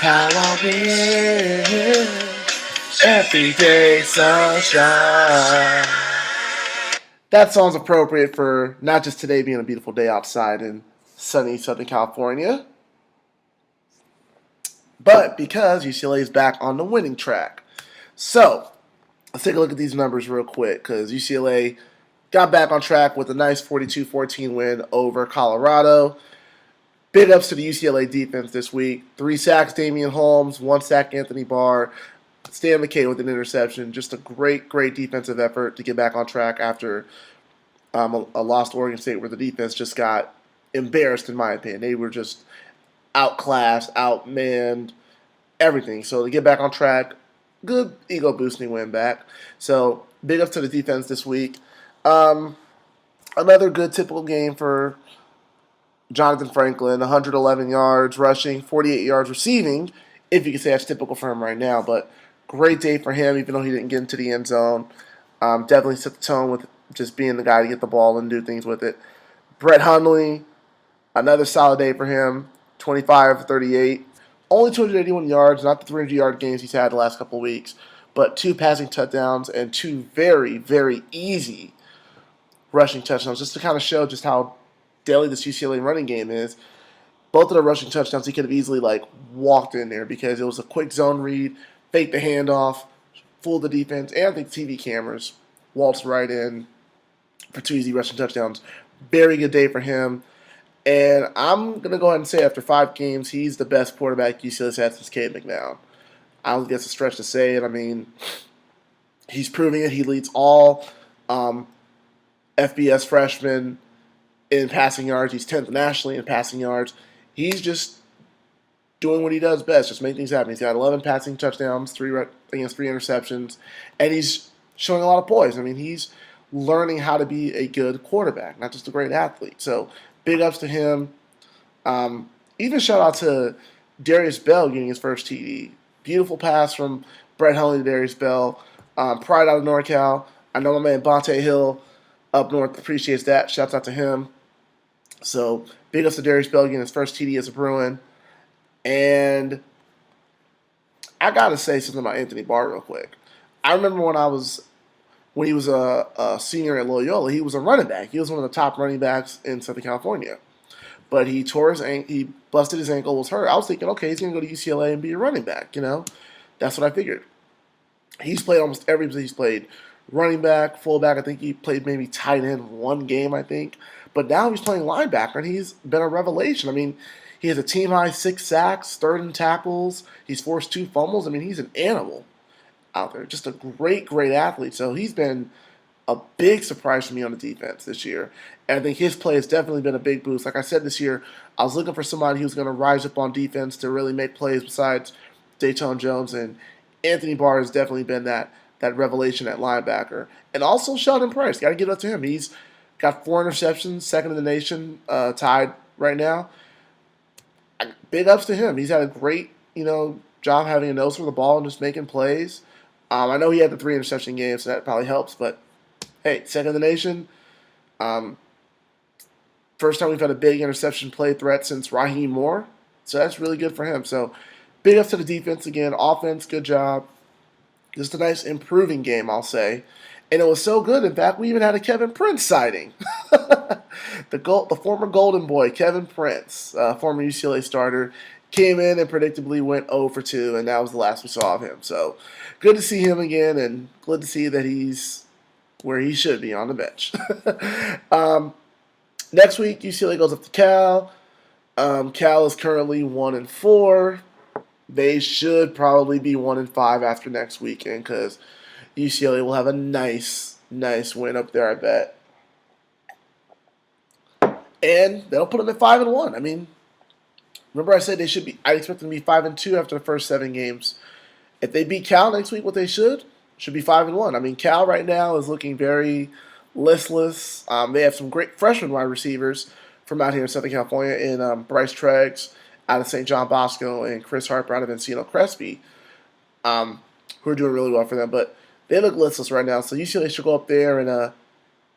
how I wish every day sunshine. That song's appropriate for not just today being a beautiful day outside in sunny Southern California, but because UCLA is back on the winning track. So, let's take a look at these numbers real quick because UCLA got back on track with a nice 42-14 win over Colorado. Big ups to the UCLA defense this week. 3 sacks, Damian Holmes. 1 sack, Anthony Barr. Stan McKay with an interception. Just a great, great defensive effort to get back on track after a loss to Oregon State where the defense just got embarrassed, in my opinion. They were just outclassed, outmanned, everything. So to get back on track, good ego-boosting win back. So big ups to the defense this week. Another good typical game for Jonathan Franklin, 111 yards rushing, 48 yards receiving, if you can say that's typical for him right now. But great day for him, even though he didn't get into the end zone. Definitely set the tone with just being the guy to get the ball and do things with it. Brett Hundley, another solid day for him, 25 for 38. Only 281 yards, not the 300-yard games he's had the last couple of weeks, but 2 passing touchdowns and 2 very, very easy rushing touchdowns, just to kind of show just how deadly this UCLA running game is. Both of the rushing touchdowns, he could have easily walked in there because it was a quick zone read, faked the handoff, fooled the defense, and I think TV cameras waltzed right in for 2 easy rushing touchdowns. Very good day for him. And I'm going to go ahead and say after 5 games, he's the best quarterback UCLA's had since Cade McNown. I don't think that's a stretch to say it. I mean, he's proving it. He leads all FBS freshmen in passing yards. He's 10th nationally in passing yards. He's just doing what he does best, just make things happen. He's got 11 passing touchdowns, 3 interceptions, and he's showing a lot of poise. I mean, he's learning how to be a good quarterback, not just a great athlete. So big ups to him. Even shout out to Darius Bell getting his first TD. Beautiful pass from Brett Hundley to Darius Bell. Pride out of NorCal. I know my man Bonte Hill up north appreciates that. Shouts out to him. So big ups to Darius Bell getting his first TD as a Bruin. And I gotta say something about Anthony Barr real quick. I remember when he was a senior at Loyola, he was a running back. He was one of the top running backs in Southern California. But he busted his ankle, was hurt. I was thinking, okay, he's gonna go to UCLA and be a running back. That's what I figured. He's played almost every position. He's played running back, fullback. I think he played maybe tight end 1 game, I think. But now he's playing linebacker, and he's been a revelation. I mean, he has a team-high 6 sacks, 3rd in tackles. He's forced 2 fumbles. I mean, he's an animal out there. Just a great, great athlete. So he's been a big surprise for me on the defense this year. And I think his play has definitely been a big boost. Like I said this year, I was looking for somebody who's going to rise up on defense to really make plays besides Dayton Jones. And Anthony Barr has definitely been that revelation at linebacker. And also Sheldon Price. Got to give it up to him. He's got 4 interceptions, 2nd in the nation, tied right now. Big ups to him. He's had a great, job having a nose for the ball and just making plays. I know he had the 3 interception game, so that probably helps. But hey, 2nd in the nation. First time we've had a big interception play threat since Raheem Moore, so that's really good for him. So big ups to the defense again. Offense, good job. Just a nice improving game, I'll say. And it was so good, in fact, we even had a Kevin Prince sighting. The former Golden Boy, Kevin Prince, former UCLA starter, came in and predictably went 0 for 2, and that was the last we saw of him. So good to see him again, and good to see that he's where he should be, on the bench. Next week, UCLA goes up to Cal. Cal is currently 1-4. They should probably be 1-5 after next weekend because UCLA will have a nice win up there, I bet. And they'll put them at 5-1. I mean, remember I said I expect them to be 5-2 after the first 7 games. If they beat Cal next week, what they should be 5-1. I mean, Cal right now is looking very listless. They have some great freshman wide receivers from out here in Southern California in Bryce Treggs out of St. John Bosco and Chris Harper out of Encino Crespi, who are doing really well for them. But they look listless right now, so UCLA should go up there and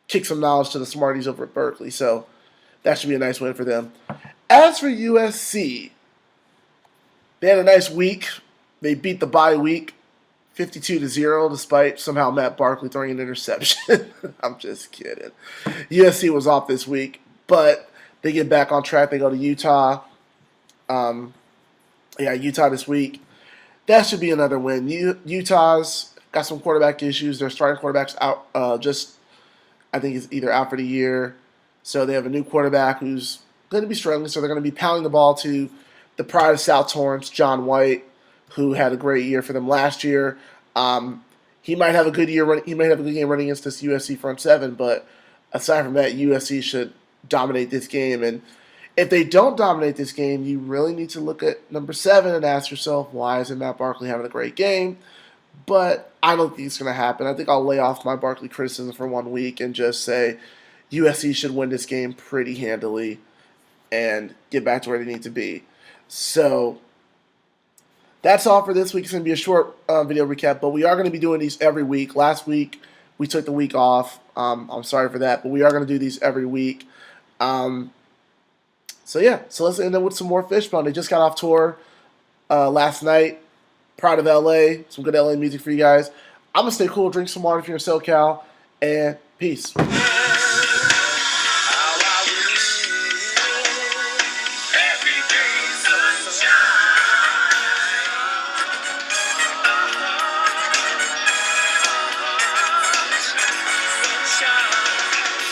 kick some knowledge to the Smarties over at Berkeley. So that should be a nice win for them. As for USC, They had a nice week. They beat the bye week 52-0, despite somehow Matt Barkley throwing an interception. I'm just kidding. USC was off this week, but they get back on track. They go to Utah. Utah this week. That should be another win. Utah's got some quarterback issues. Their starting quarterback's out. I think is either out for the year. So they have a new quarterback who's going to be struggling. So they're going to be pounding the ball to the pride of South Torrance, John White, who had a great year for them last year. He might have a good year. He might have a good game running against this USC front seven. But aside from that, USC should dominate this game. And if they don't dominate this game, you really need to look at number 7 and ask yourself, why isn't Matt Barkley having a great game? But I don't think it's going to happen. I think I'll lay off my Barkley criticism for 1 week and just say USC should win this game pretty handily and get back to where they need to be. So that's all for this week. It's going to be a short video recap, but we are going to be doing these every week. Last week, we took the week off. I'm sorry for that, but we are going to do these every week. So let's end up with some more Fishbone. They just got off tour last night. Proud of LA. Some good LA music for you guys. I'm going to stay cool, drink some water if you're in SoCal, and peace.